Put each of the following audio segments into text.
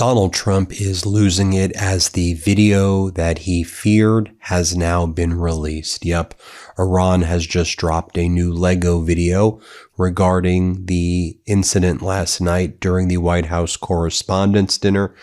Donald Trump is losing it as the video that he feared has now been released. Yep, Iran has just dropped a new Lego video regarding the incident last night during the White House Correspondents' Dinner.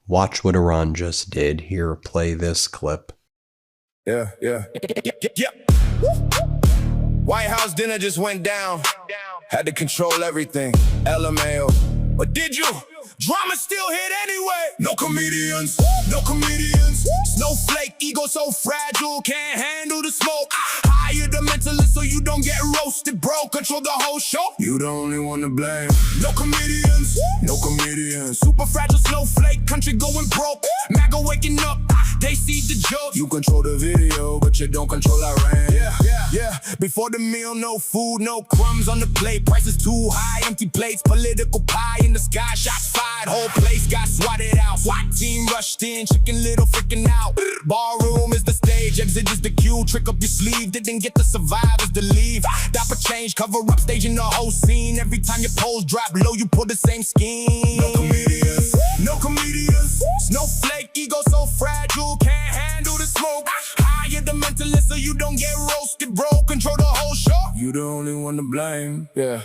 Watch what Iran just did. Here, play this clip. Yeah. White House dinner just went down. Had to control everything. LMAO. But did you? Drama still hit anyway. No comedians. Snowflake, ego so fragile, can't handle the smoke. Hire the mentalist so you don't get roasted, bro. Control the whole show. You the only one to blame. No comedians. Super fragile snowflake, country going broke. MAGA waking up, they see the joke. You control the video, but you don't control Iran. Yeah. Before the meal, no food, no crumbs on the plate. Prices too high, empty plates, political pie in the sky. Shots fired, whole place got swatted out. SWAT team rushed in, chicken little freaking out. Ballroom is the stage, exit is the cue. Trick up your sleeve, didn't get the survivors to leave. Dapper change, cover up, staging the whole scene. Every time your polls drop low, you pull the same scheme. No comedians. Snowflake, ego so fragile, can't handle the smoke. Hire the mentalist so you don't get roasted, bro. Control the whole show. You the only one to blame. Yeah.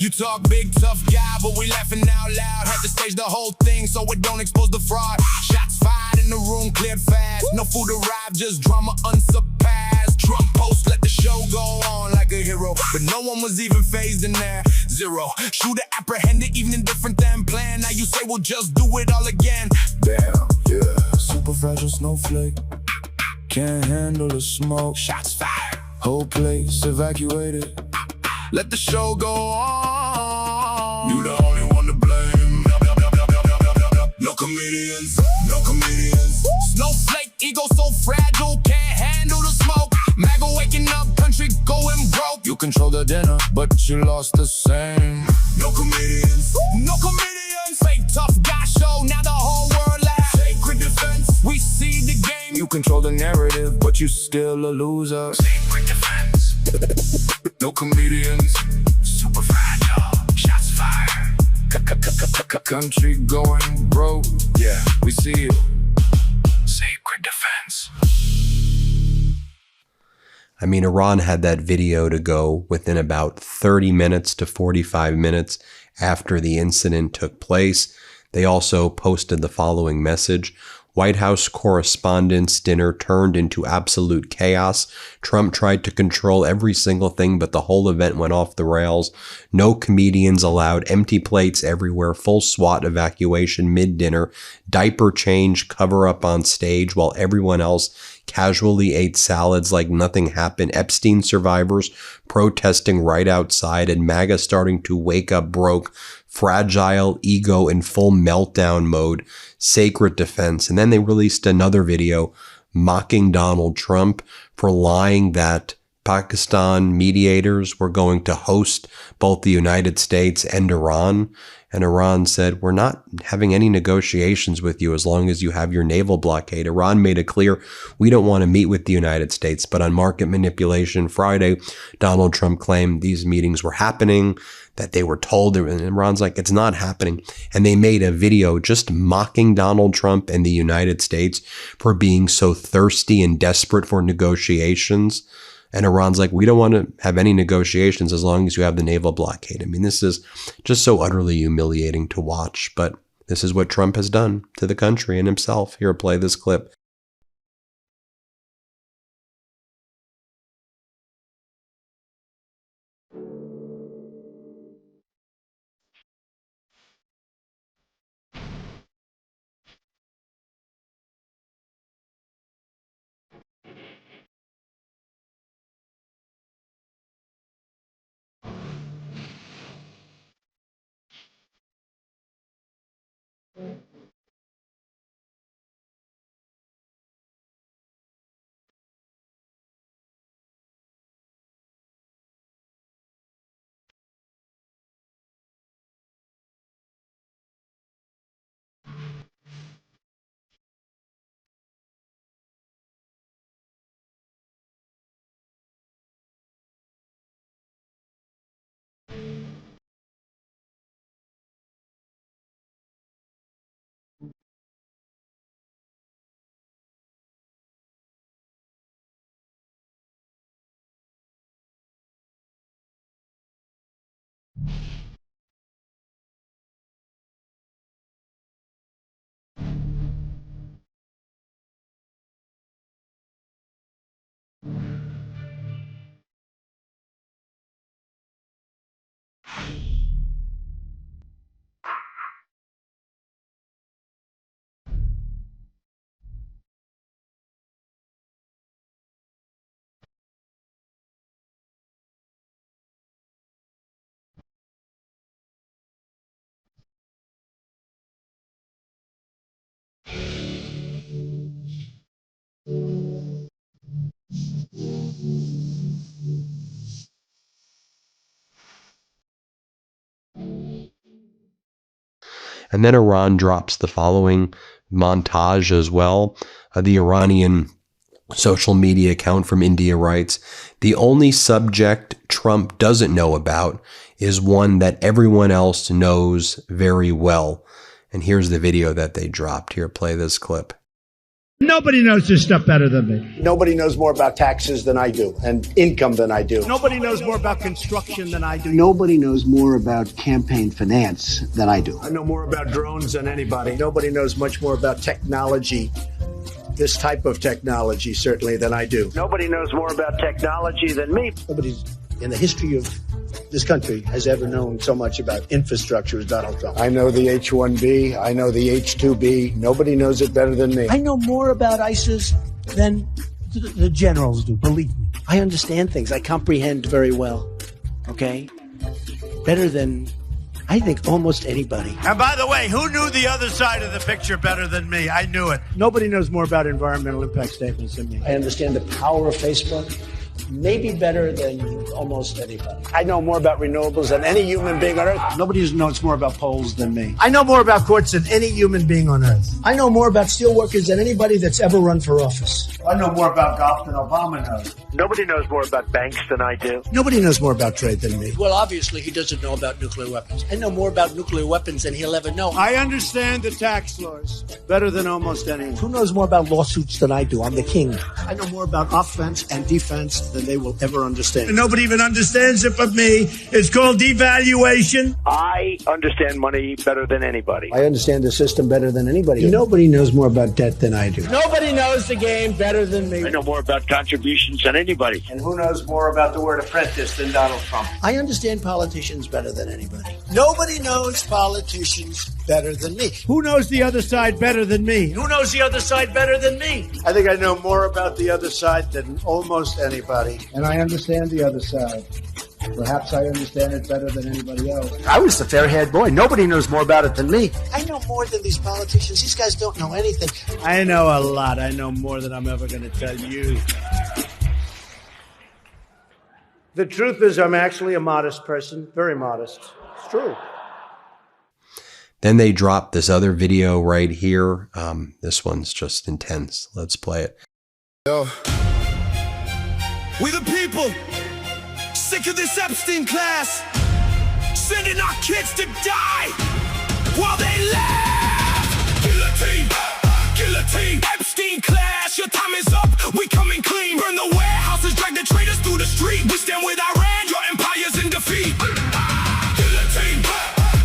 You talk big tough guy, but we laughing out loud. Had to stage the whole thing so it don't expose the fraud. Shots fired in the room, cleared fast. No food arrived, just drama unsurpassed. Trump post, let the show go on like a hero, but no one was even phased in there. Zero. Shooter apprehended, even different than planned. Now you say we'll just do it all again. Damn, yeah. Super fragile snowflake, can't handle the smoke. Shots fired, whole place evacuated. Let the show go on. You the only one to blame. No comedians. Snowflake, ego so fragile, can't handle the smoke. MAGA waking up, country going broke. You control the dinner, but you lost the same. No comedians. Fake tough guy show, now the whole world laughs. Sacred defense, we see the game. You control the narrative, but you still a loser. Sacred defense. No comedians. Super fragile, shots fired. Country going broke. Yeah, we see it. Sacred defense. I mean, Iran had that video to go within about 30 minutes to 45 minutes after the incident took place. They also posted the following message. White House Correspondents' Dinner turned into absolute chaos. Trump tried to control every single thing, but the whole event went off the rails. No comedians allowed, empty plates everywhere, full SWAT evacuation mid-dinner, diaper change, cover up on stage while everyone else casually ate salads like nothing happened. Epstein survivors protesting right outside, and MAGA starting to wake up broke. Fragile ego in full meltdown mode, sacred defense. And then they released another video mocking Donald Trump for lying that Pakistan mediators were going to host both the United States and Iran. And Iran said, we're not having any negotiations with you as long as you have your naval blockade. Iran made it clear, we don't want to meet with the United States. But on market manipulation Friday, Donald Trump claimed these meetings were happening, that they were told, and Iran's like, it's not happening. And they made a video just mocking Donald Trump and the United States for being so thirsty and desperate for negotiations. And Iran's like, we don't want to have any negotiations as long as you have the naval blockade. I mean, this is just so utterly humiliating to watch. But this is what Trump has done to the country and himself. Here, play this clip. And then Iran drops the following montage as well. The Iranian social media account from India writes, "The only subject Trump doesn't know about is one that everyone else knows very well." And here's the video that they dropped. Here, play this clip. Nobody knows this stuff better than me. Nobody knows more about taxes than I do and income than I do. Nobody knows more about construction than I do. Nobody knows more about campaign finance than I do. I know more about drones than anybody. Nobody knows much more about technology, this type of technology, certainly, than I do. Nobody knows more about technology than me. Nobody's in the history of this country has ever known so much about infrastructure as Donald Trump. I know the H-1B. I know the H-2B. Nobody knows it better than me. I know more about ISIS than the generals do, believe me. I understand things. I comprehend very well, okay? Better than, I think, almost anybody. And by the way, who knew the other side of the picture better than me? I knew it. Nobody knows more about environmental impact statements than me. I understand the power of Facebook. Maybe better than almost anybody. I know more about renewables than any human being on Earth. Nobody knows more about polls than me. I know more about courts than any human being on earth. I know more about steelworkers than anybody that's ever run for office. I know more about golf than Obama knows. Nobody knows more about banks than I do. Nobody knows more about trade than me. Well, obviously, he doesn't know about nuclear weapons. I know more about nuclear weapons than he'll ever know. I understand the tax laws better than almost anyone. Who knows more about lawsuits than I do? I'm the king. I know more about offense and defense than they will ever understand. And nobody even understands it but me. It's called devaluation. I understand money better than anybody. I understand the system better than anybody. Nobody knows more about debt than I do. Nobody knows the game better than me. I know more about contributions than anybody. And who knows more about the word apprentice than Donald Trump? I understand politicians better than anybody. Nobody knows politicians better than me. Who knows the other side better than me? Who knows the other side better than me? I think I know more about the other side than almost anybody. And I understand the other side. Perhaps I understand it better than anybody else. I was the fair-haired boy. Nobody knows more about it than me. I know more than these politicians. These guys don't know anything. I know a lot. I know more than I'm ever going to tell you. The truth is, I'm actually a modest person. Very modest. It's true. Then they drop this other video right here. This one's just intense. Let's play it. Yo. We the people, sick of this Epstein class, sending our kids to die while they laugh. Guillotine, guillotine, Epstein class, your time is up, we coming clean. Burn the warehouses, drag the traitors through the street. We stand with Iran, your empire's in defeat. Guillotine,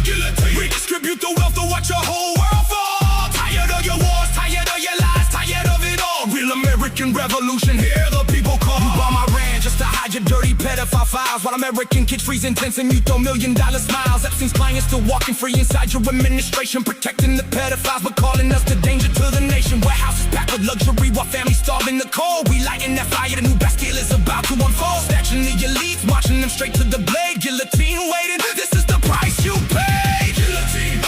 guillotine, redistribute the wealth to watch your whole world fall. Tired of your wars, tired of your lies, tired of it all. Real American revolution, hear the people call. You bomb Iran just to hide your dirty pedophile files, while American kids freezing tents and you throw $1 million smiles. Epstein's clients still walking free inside your administration, protecting the pedophiles but calling us the danger to the nation. Warehouses packed with luxury while families starve in the cold. We lighting that fire, the new Bastille is about to unfold. Snatching the elites, marching them straight to the blade. Guillotine waiting, this is the price you pay. Guillotine,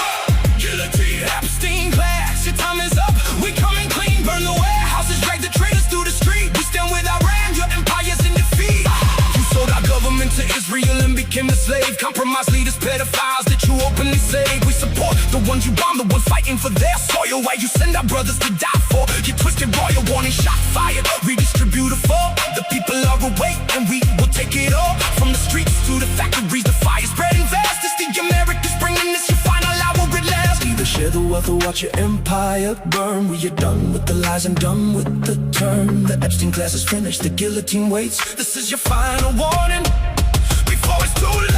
guillotine, Epstein class, your time is up, we coming clean. Burn the warehouses, drag the traitors through the street. We stand with Iran, your empire's in defeat. You sold our government to Israel and became a slave. Compromised leaders, pedophiles that you openly save. We support the ones you bomb, the ones fighting for their soil. Why you send our brothers to die for? You twisted royal warning, shot fired, redistribute the fall. The people are awake and we will take it all. From the streets to the factories, the fire spreading fast. It's the Americans bringing this, your final hour at last. Either share the wealth or watch your empire burn. We are done with the lies and done with the turn. The Epstein class is finished, the guillotine waits. This is your final warning before it's too late.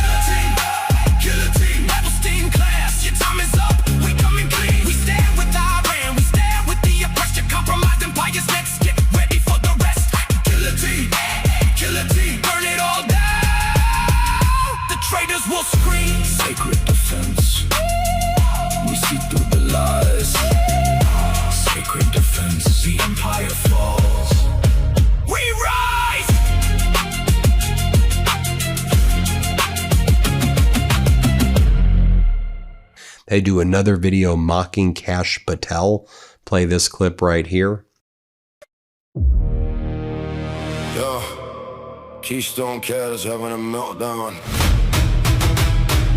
They do another video mocking Kash Patel. Play this clip right here. Yo, Keystone Cash having a meltdown.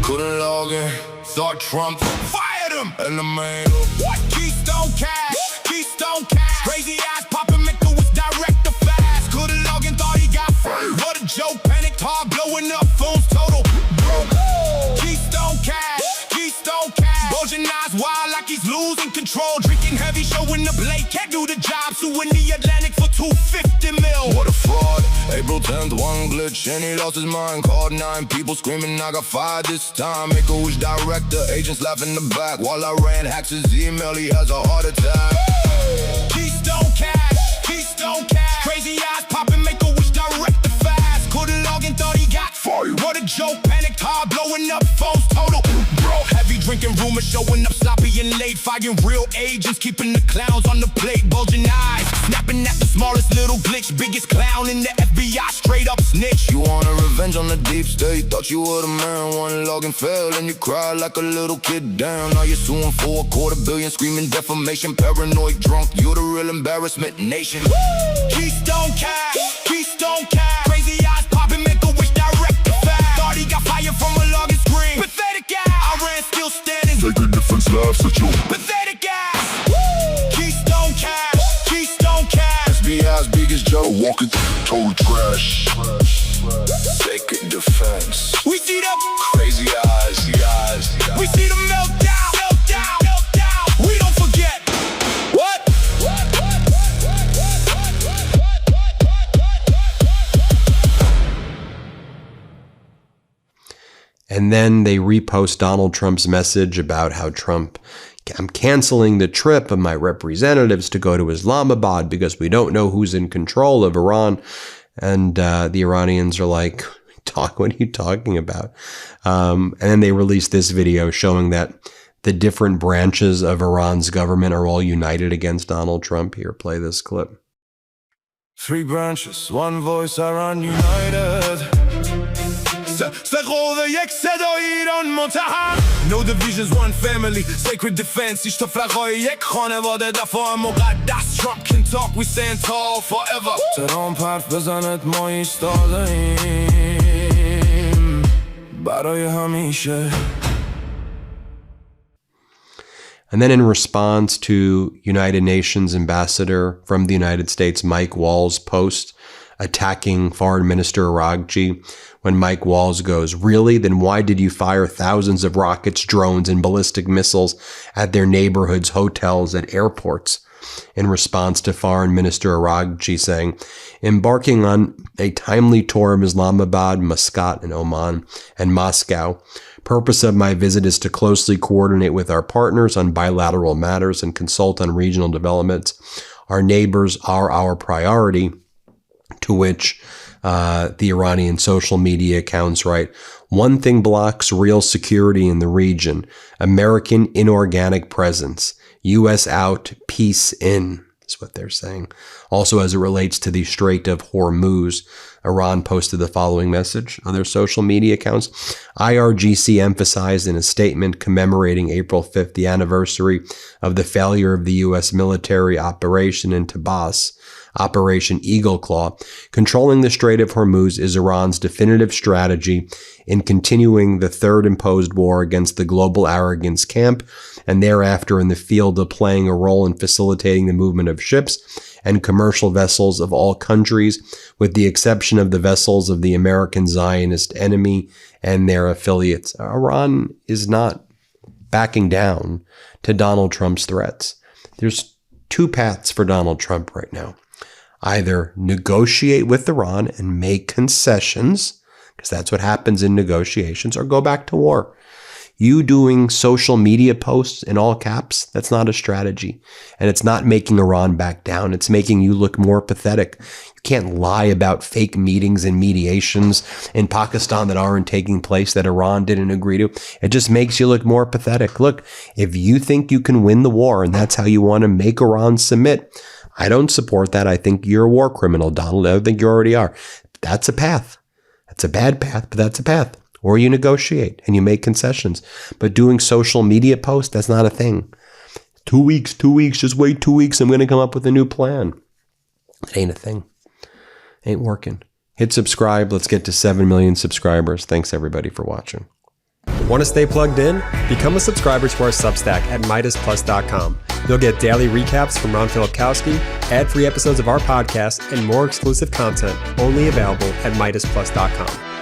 Couldn't log in, thought Trump fired him. And the man, what? Keystone Cash, Keystone Cash. Crazy eyes popping, Mickle was direct to fast. Couldn't log in, thought he got fired. What a joke, panicked hard, blowing up phones total broke. Keystone Cash, Keystone Cash. Bulging eyes wild like he's losing control. Drinking heavy, showing the blade, can't do the job. Suing the Atlantic for $250 million. What a fraud. April 10th, one glitch and he lost his mind. Called 9 people screaming I got fired this time. Make a wish director, agents laugh in the back. While I ran hacks his email, he has a heart attack. Keystone Cash, Keystone Cash. Crazy eyes popping, make a wish director fast. Couldn't log in, thought he got fired. What a joke, panicked hard, blowing up phones total broke. Heavy drinking, rumors showing up sloppy and late. Fighting real agents, keeping the clowns on the plate. Bulging eyes, snapping at the smallest little glitch. Biggest clown in the FBI, straight up snitch. You want a revenge on the deep state? Thought you were the man. One login failed and you cried like a little kid down. Now you're suing for $250 million, screaming defamation. Paranoid drunk, you're the real embarrassment nation. Keystone Cash, Keystone Cash. Crazy eyes popping, make a wish direct to fast. Thought he got fired from a login screen. Pathetic ass. I ran still standing. Take the defense laughs at you. Pathetic ass. Keystone Cash, Keystone Cash. FBI's biggest joke, walking through total trash. Sacred defense. We see them crazy eyes, We see them meltdown, meltdown, meltdown. We don't forget. What? And then they repost Donald Trump's message about how I'm canceling the trip of my representatives to go to Islamabad because we don't know who's in control of Iran. And the Iranians are like, what are you talking about? And then they released this video showing that the different branches of Iran's government are all united against Donald Trump. Here, play this clip. 3 branches, 1 voice, Iran united. No divisions, 1 family, sacred defense. ایش تفرقای یک خانواده دفاع مقدس. Trump can talk, we stand tall forever. ترامپ حرف بزند ما ایستاده ایم برای همیشه. And then in response to United Nations ambassador from the United States, Mike Walls' post attacking Foreign Minister Araghchi, when Mike Walls goes, really? Then why did you fire thousands of rockets, drones, and ballistic missiles at their neighborhoods, hotels, and airports? In response to Foreign Minister Araghchi saying, embarking on a timely tour of Islamabad, Muscat, and Oman, and Moscow, purpose of my visit is to closely coordinate with our partners on bilateral matters and consult on regional developments. Our neighbors are our priority, to which the Iranian social media accounts write, one thing blocks real security in the region, American inorganic presence, U.S. out, peace in, is what they're saying. Also, as it relates to the Strait of Hormuz, Iran posted the following message on their social media accounts. IRGC emphasized in a statement commemorating April 5th, the anniversary of the failure of the U.S. military operation in Tabas, Operation Eagle Claw, controlling the Strait of Hormuz is Iran's definitive strategy in continuing the third imposed war against the global arrogance camp, and thereafter in the field of playing a role in facilitating the movement of ships and commercial vessels of all countries, with the exception of the vessels of the American Zionist enemy and their affiliates. Iran is not backing down to Donald Trump's threats. There's 2 paths for Donald Trump right now. Either negotiate with Iran and make concessions, because that's what happens in negotiations, or go back to war. You doing social media posts in all caps, that's not a strategy. And it's not making Iran back down. It's making you look more pathetic. You can't lie about fake meetings and mediations in Pakistan that aren't taking place, that Iran didn't agree to. It just makes you look more pathetic. Look, if you think you can win the war and that's how you want to make Iran submit, I don't support that. I think you're a war criminal, Donald. I think you already are. That's a path. That's a bad path, but that's a path. Or you negotiate and you make concessions. But doing social media posts, that's not a thing. 2 weeks, just wait 2 weeks. I'm going to come up with a new plan. It ain't a thing. Ain't working. Hit subscribe. Let's get to 7 million subscribers. Thanks everybody for watching. Want to stay plugged in? Become a subscriber to our Substack at MeidasPlus.com. You'll get daily recaps from Ron Filipkowski, ad-free episodes of our podcast, and more exclusive content only available at MeidasPlus.com.